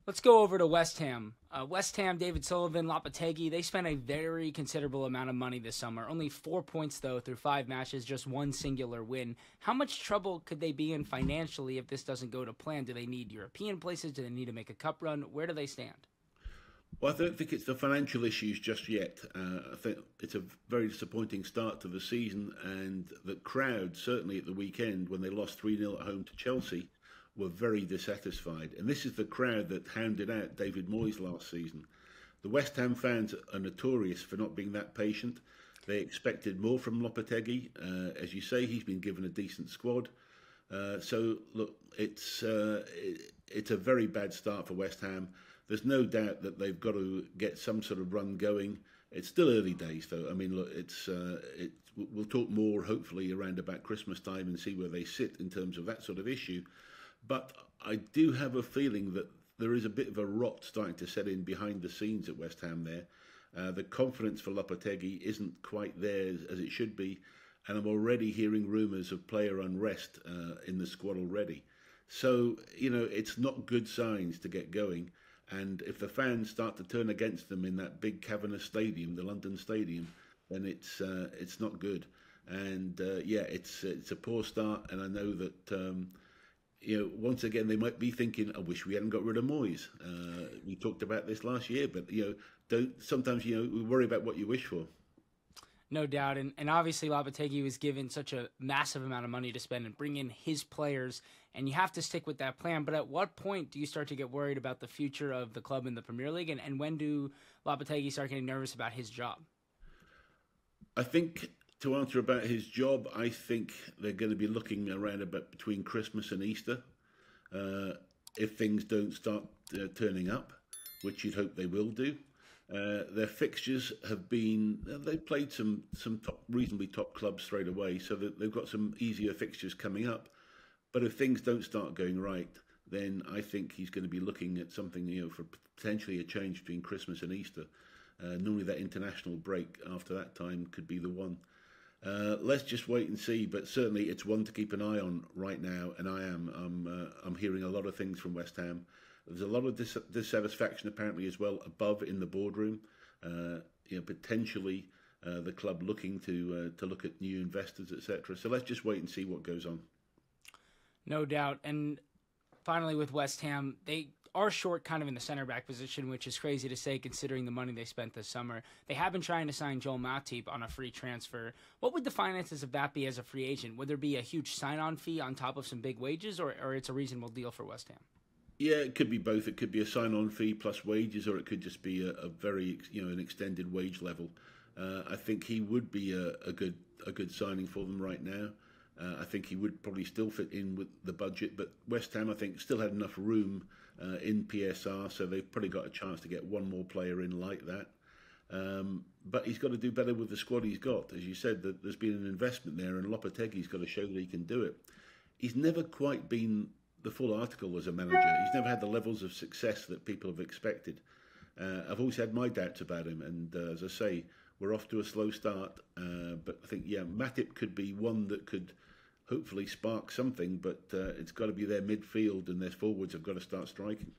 Let's go over to West Ham. West Ham, David Sullivan, Lopotegui, they spent a very considerable amount of money this summer. Only 4 points, though, through 5 matches, just one singular win. How much trouble could they be in financially if this doesn't go to plan? Do they need European places? Do they need to make a cup run? Where do they stand? Well, I don't think it's the financial issues just yet. I think it's a very disappointing start to the season, and the crowd, certainly at the weekend when they lost 3-0 at home to Chelsea, were very dissatisfied. And this is the crowd that hounded out David Moyes last season. The West Ham fans are notorious for not being that patient. They expected more from Lopetegui. As you say, he's been given a decent squad. So look, it's a very bad start for West Ham. There's no doubt that they've got to get some sort of run going. It's still early days, though. I mean, look, we'll talk more hopefully around about Christmas time and see where they sit in terms of that sort of issue. But I do have a feeling that there is a bit of a rot starting to set in behind the scenes at West Ham there. The confidence for Lopetegui isn't quite there as it should be, and I'm already hearing rumours of player unrest in the squad already. So, it's not good signs to get going. And if the fans start to turn against them in that big cavernous stadium, the London Stadium, then it's not good. And it's a poor start. And I know that once again they might be thinking, "I wish we hadn't got rid of Moyes." We talked about this last year, but don't sometimes we worry about what you wish for. No doubt. And obviously, Lopetegui was given such a massive amount of money to spend and bring in his players, and you have to stick with that plan. But at what point do you start to get worried about the future of the club in the Premier League? And when do Lopetegui start getting nervous about his job? I think to answer about his job, I think they're going to be looking around about between Christmas and Easter. Uh, if things don't start turning up, which you'd hope they will do. Their fixtures have been, they've played some reasonably top clubs straight away, so that they've got some easier fixtures coming up. But if things don't start going right, then I think he's going to be looking at something, for potentially a change between Christmas and Easter. Normally that international break after that time could be the one. Let's just wait and see, but certainly it's one to keep an eye on right now, and I'm hearing a lot of things from West Ham. There's a lot of dissatisfaction apparently as well above in the boardroom. Potentially the club looking to look at new investors, etc. So let's just wait and see what goes on. No doubt. And finally, with West Ham, they are short kind of in the center back position, which is crazy to say considering the money they spent this summer. They have been trying to sign Joel Matip on a free transfer. What would the finances of that be as a free agent? Would there be a huge sign-on fee on top of some big wages, or it's a reasonable deal for West Ham? Yeah, it could be both. It could be a sign-on fee plus wages, or it could just be a very, an extended wage level. I think he would be a good signing for them right now. I think he would probably still fit in with the budget, but West Ham, I think, still had enough room in PSR, so they've probably got a chance to get one more player in like that. But he's got to do better with the squad he's got. As you said, that there's been an investment there, and Lopetegui's got to show that he can do it. He's never quite been the full article as a manager. He's never had the levels of success that people have expected. I've always had my doubts about him, and as I say, we're off to a slow start. But I think, Matip could be one that could hopefully spark something, but it's got to be their midfield and their forwards have got to start striking.